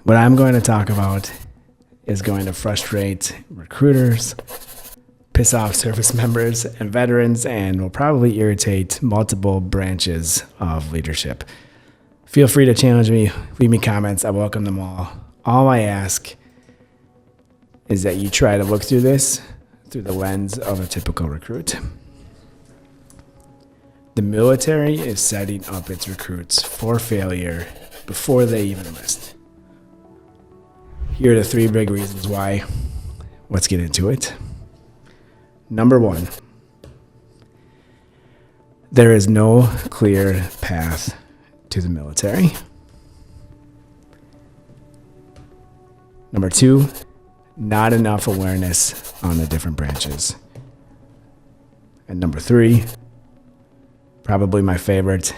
What I'm going to talk about is going to frustrate recruiters, piss off service members and veterans, and will probably irritate multiple branches of leadership. Feel free to challenge me, leave me comments. I welcome them all. All I ask is that you try to look through this through the lens of a typical recruit. The military is setting up its recruits for failure before they even enlist. Here are the 3 big reasons why. Let's get into it. Number 1, there is no clear path to the military. Number 2, not enough awareness on the different branches. And number 3, probably my favorite,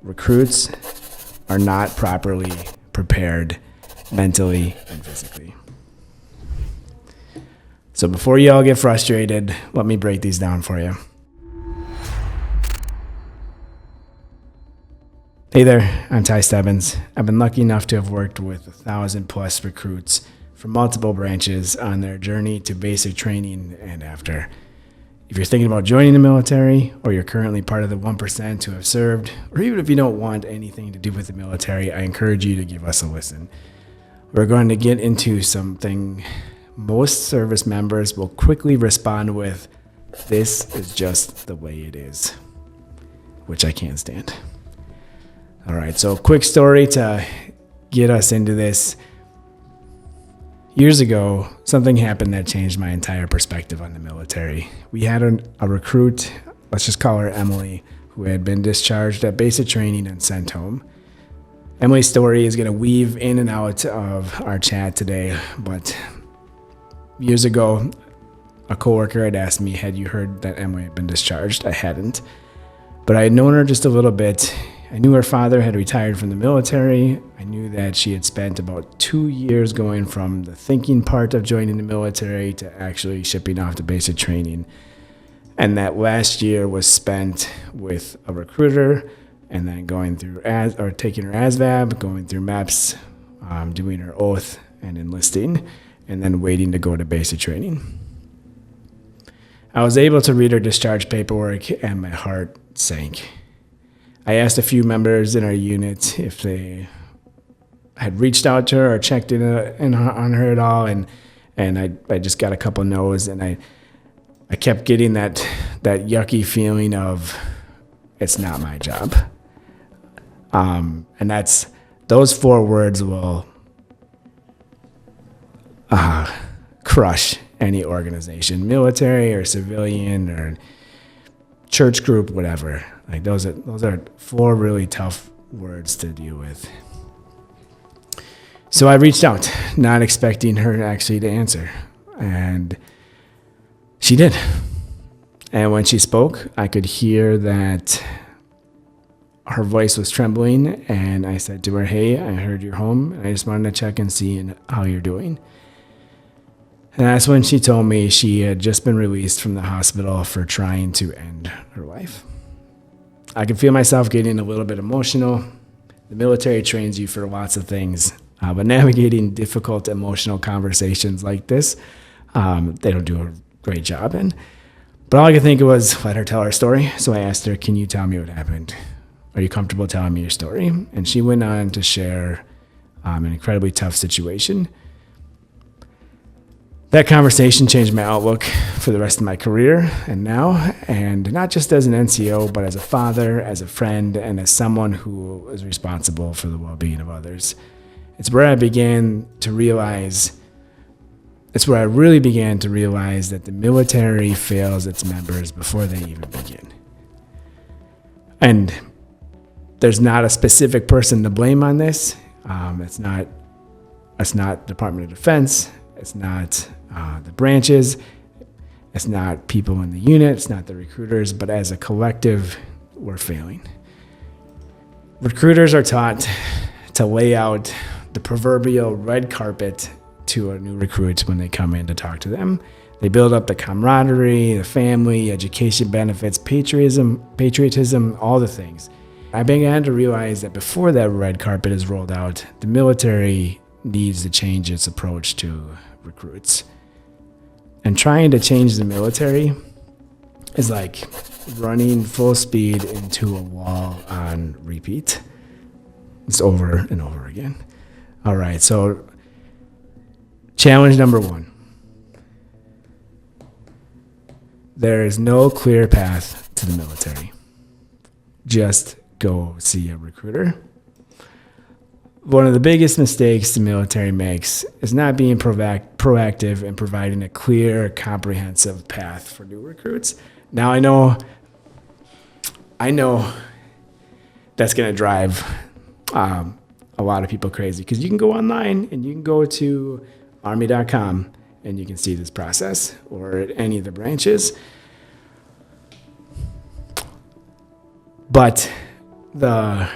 recruits are not properly prepared mentally and physically. So before you all get frustrated, let me break these down for you. Hey there, I'm Stebbins. I've been lucky enough to have worked with 1,000+ recruits from multiple branches on their journey to basic training and after. If you're thinking about joining the military, or you're currently part of the 1% who have served, or even if you don't want anything to do with the military, I encourage you to give us a listen. We're going to get into something most service members will quickly respond with, "This is just the way it is," which I can't stand. All right, so quick story to get us into this. Years ago, something happened that changed my entire perspective on the military. We had a recruit, let's just call her Emily, who had been discharged at basic training and sent home. Emily's story is going to weave in and out of our chat today, but years ago, a coworker had asked me, had you heard that Emily had been discharged? I hadn't, but I had known her just a little bit. I knew her father had retired from the military. I knew that she had spent about 2 years going from the thinking part of joining the military to actually shipping off to basic training. And that last year was spent with a recruiter and then going through taking her ASVAB, going through MEPS, doing her oath and enlisting, and then waiting to go to basic training. I was able to read her discharge paperwork and my heart sank. I asked a few members in our unit if they had reached out to her or checked on her at all, and I just got a couple no's, and I kept getting that yucky feeling of it's not my job. And those 4 words will crush any organization, military or civilian or church group, whatever. Like those are 4 really tough words to deal with. So I reached out, not expecting her actually to answer, and she did. And when she spoke, I could hear that her voice was trembling, and I said to her, "Hey, I heard you're home, and I just wanted to check and see how you're doing." And that's when she told me she had just been released from the hospital for trying to end her life. I could feel myself getting a little bit emotional. The military trains you for lots of things, but navigating difficult emotional conversations like this, they don't do a great job in. But all I could think of was let her tell her story. So I asked her, "Can you tell me what happened? Are you comfortable telling me your story?" And she went on to share an incredibly tough situation. That conversation changed my outlook for the rest of my career and now, and not just as an NCO, but as a father, as a friend, and as someone who is responsible for the well-being of others. It's where I really began to realize that the military fails its members before they even begin. And there's not a specific person to blame on this. It's not Department of Defense. It's not the branches. It's not people in the unit. It's not the recruiters. But as a collective, we're failing. Recruiters are taught to lay out the proverbial red carpet to a new recruit when they come in to talk to them. They build up the camaraderie, the family, education benefits, patriotism, all the things. I began to realize that before that red carpet is rolled out, the military needs to change its approach to recruits. And trying to change the military is like running full speed into a wall on repeat. It's over and over again. All right, so challenge number 1. There is no clear path to the military. Just go see a recruiter. One of the biggest mistakes the military makes is not being proactive and providing a clear, comprehensive path for new recruits. Now, I know that's going to drive a lot of people crazy, because you can go online and you can go to army.com and you can see this process, or at any of the branches. But the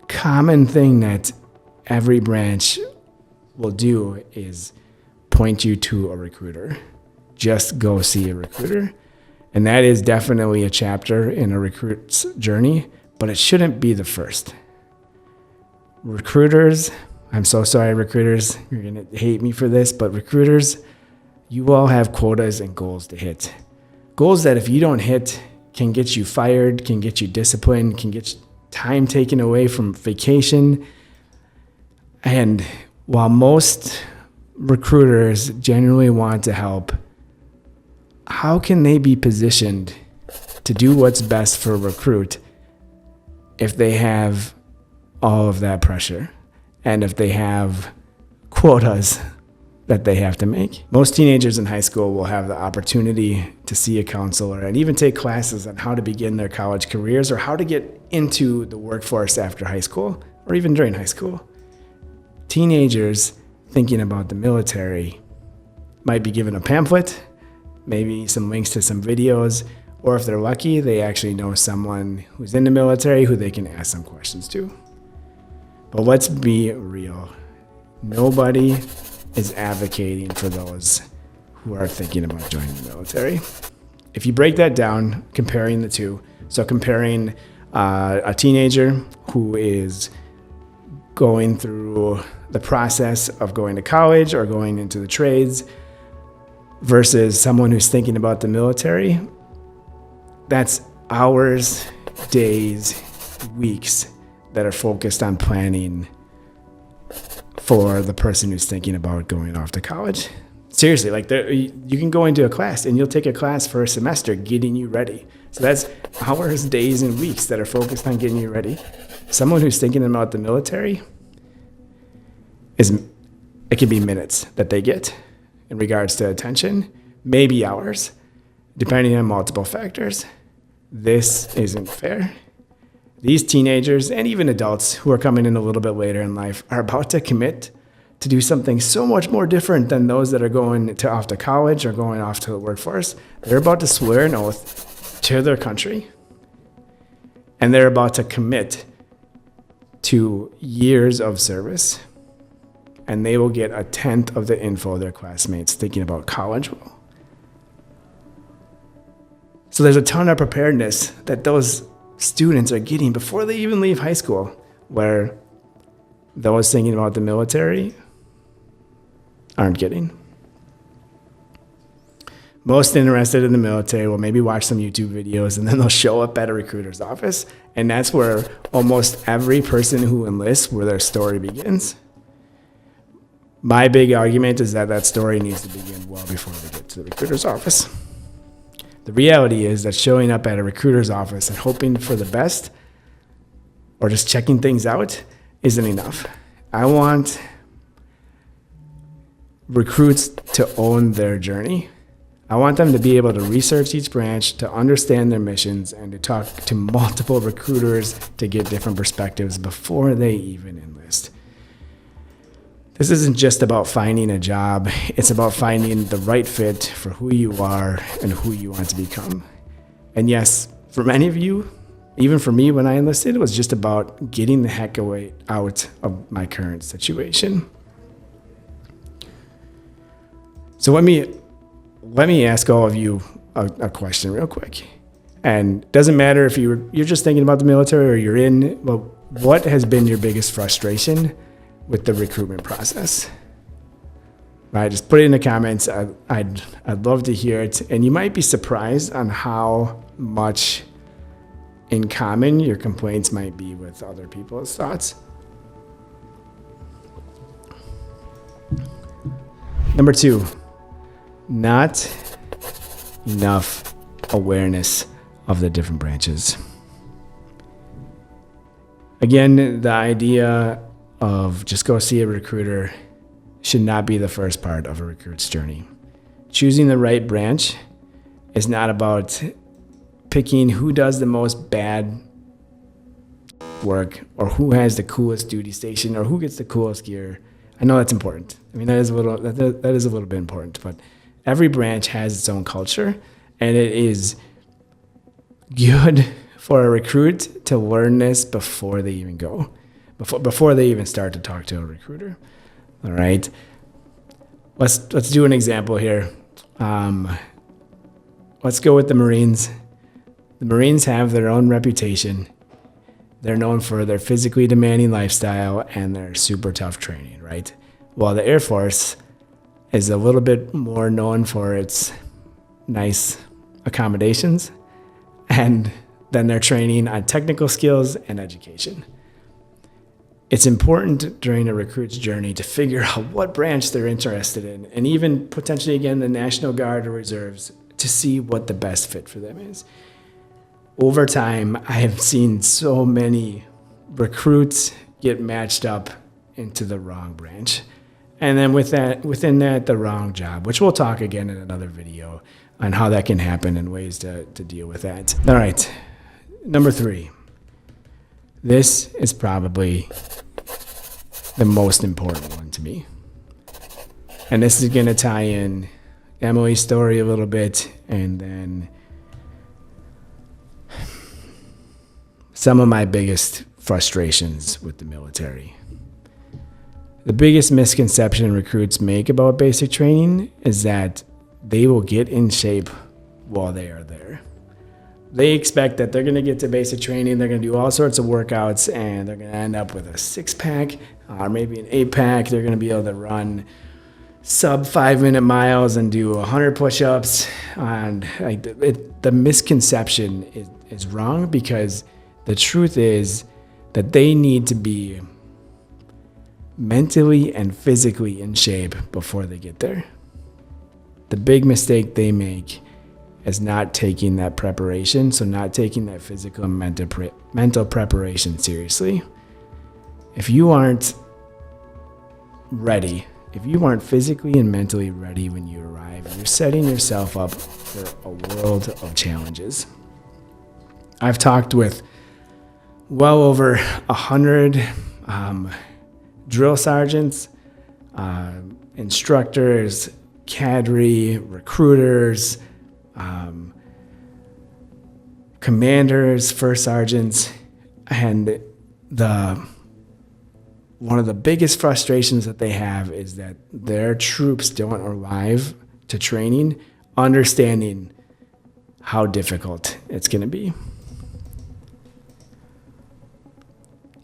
common thing that every branch will do is point you to a recruiter. Just go see a recruiter. And that is definitely a chapter in a recruit's journey, but it shouldn't be the first. Recruiters, I'm so sorry, recruiters, you're going to hate me for this, but recruiters, you all have quotas and goals to hit. Goals that if you don't hit can get you fired, can get you disciplined, can get time taken away from vacation. And while most recruiters genuinely want to help, how can they be positioned to do what's best for a recruit if they have all of that pressure and if they have quotas that they have to make? Most teenagers in high school will have the opportunity to see a counselor and even take classes on how to begin their college careers or how to get into the workforce after high school or even during high school. Teenagers thinking about the military might be given a pamphlet, maybe some links to some videos, or if they're lucky, they actually know someone who's in the military who they can ask some questions to. But let's be real. Nobody is advocating for those who are thinking about joining the military. If you break that down, comparing the two, so comparing a teenager who is going through the process of going to college or going into the trades versus someone who's thinking about the military, that's hours, days, weeks that are focused on planning for the person who's thinking about going off to college. Seriously, like you can go into a class and you'll take a class for a semester getting you ready. So that's hours, days, and weeks that are focused on getting you ready. Someone who's thinking about the military, it can be minutes that they get in regards to attention, maybe hours, depending on multiple factors. This isn't fair. These teenagers and even adults who are coming in a little bit later in life are about to commit to do something so much more different than those that are going off to college or going off to the workforce. They're about to swear an oath to their country, and they're about to commit to years of service, and they will get 1/10 of the info their classmates thinking about college will. So there's a ton of preparedness that those students are getting before they even leave high school, where those thinking about the military aren't getting. Most interested in the military will maybe watch some YouTube videos and then they'll show up at a recruiter's office, and that's where almost every person who enlists, where their story begins. My big argument is that story needs to begin well before they get to the recruiter's office. The reality is that showing up at a recruiter's office and hoping for the best or just checking things out isn't enough. I want recruits to own their journey. I want them to be able to research each branch, to understand their missions, and to talk to multiple recruiters to get different perspectives before they even enlist. This isn't just about finding a job. It's about finding the right fit for who you are and who you want to become. And yes, for many of you, even for me when I enlisted, it was just about getting the heck away out of my current situation. So let me ask all of you a question real quick. And it doesn't matter if you're just thinking about the military or you're in, well, what has been your biggest frustration with the recruitment process? Right, just put it in the comments. I'd love to hear it. And you might be surprised on how much in common your complaints might be with other people's thoughts. Number 2, not enough awareness of the different branches. Again, the idea of just go see a recruiter should not be the first part of a recruit's journey. Choosing the right branch is not about picking who does the most bad work or who has the coolest duty station or who gets the coolest gear. I know that's important. I mean, that is a little bit important, but every branch has its own culture, and it is good for a recruit to learn this before they even go, before they even start to talk to a recruiter. All right, let's do an example here. Let's go with the Marines. The Marines have their own reputation. They're known for their physically demanding lifestyle and their super tough training, right? While the Air Force is a little bit more known for its nice accommodations and then their training on technical skills and education. It's important during a recruit's journey to figure out what branch they're interested in, and even potentially, again, the National Guard or Reserves, to see what the best fit for them is. Over time, I have seen so many recruits get matched up into the wrong branch. And then within that, the wrong job, which we'll talk again in another video on how that can happen and ways to deal with that. All right, number 3. This is probably the most important one to me. And this is going to tie in Emily's story a little bit, and then some of my biggest frustrations with the military. The biggest misconception recruits make about basic training is that they will get in shape while they are there. They expect that they're going to get to basic training, they're going to do all sorts of workouts, and they're going to end up with a 6-pack or maybe an 8-pack. They're going to be able to run sub 5-minute miles and do 100 push-ups. And the misconception is wrong, because the truth is that they need to be mentally and physically in shape before they get there. The big mistake they make is not taking that preparation, so not taking that physical and mental preparation seriously. If you aren't ready, if you aren't physically and mentally ready when you arrive, you're setting yourself up for a world of challenges. I've talked with well over 100 drill sergeants, instructors, cadre, recruiters, commanders, first sergeants, and one of the biggest frustrations that they have is that their troops don't arrive to training understanding how difficult it's going to be.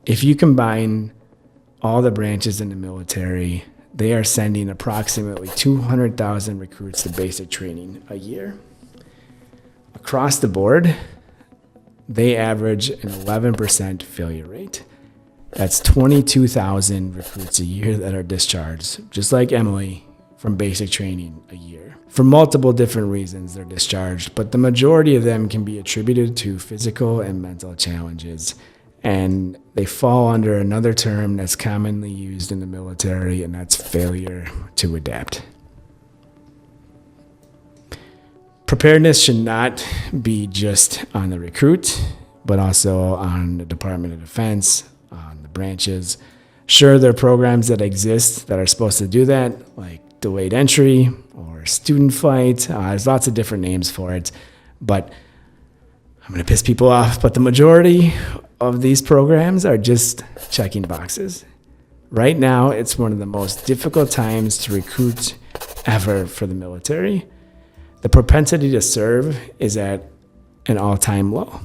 If you combine all the branches in the military, they are sending approximately 200,000 recruits to basic training a year. Across the board, they average an 11% failure rate. That's 22,000 recruits a year that are discharged, just like Emily, from basic training a year. For multiple different reasons, they're discharged, but the majority of them can be attributed to physical and mental challenges. And they fall under another term that's commonly used in the military, and that's failure to adapt. Preparedness should not be just on the recruit, but also on the Department of Defense, on the branches. Sure, there are programs that exist that are supposed to do that, like delayed entry or student flight. There's lots of different names for it, but I'm going to piss people off, but the majority of these programs are just checking boxes. Right now, it's one of the most difficult times to recruit ever for the military. The propensity to serve is at an all-time low.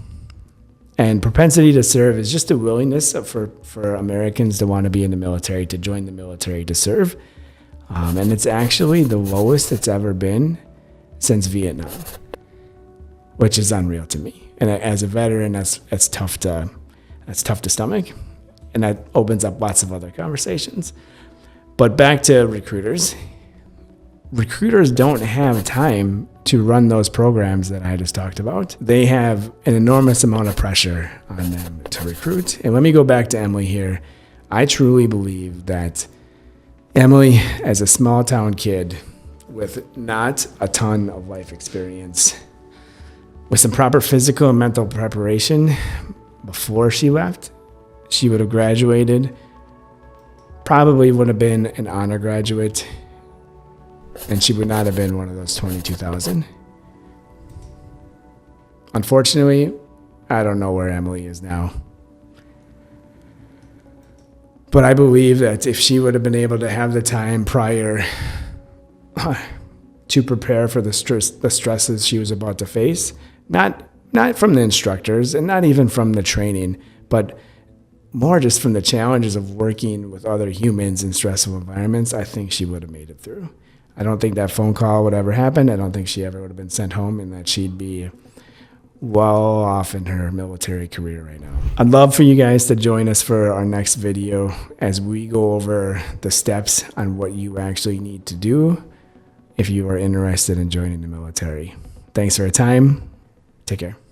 And propensity to serve is just a willingness for Americans to want to be in the military, to join the military, to serve. And it's actually the lowest it's ever been since Vietnam, which is unreal to me. And as a veteran, that's tough to stomach. And that opens up lots of other conversations. But back to recruiters. Recruiters don't have time to run those programs that I just talked about. They have an enormous amount of pressure on them to recruit. And let me go back to Emily here. I truly believe that Emily, as a small town kid with not a ton of life experience, with some proper physical and mental preparation before she left, she would have graduated, probably would have been an honor graduate, and she would not have been one of those 22,000. Unfortunately, I don't know where Emily is now. But I believe that if she would have been able to have the time prior to prepare for the stresses she was about to face, not from the instructors and not even from the training, but more just from the challenges of working with other humans in stressful environments, I think she would have made it through. I don't think that phone call would ever happen. I don't think she ever would have been sent home, and that she'd be well off in her military career right now. I'd love for you guys to join us for our next video as we go over the steps on what you actually need to do if you are interested in joining the military. Thanks for your time. Take care.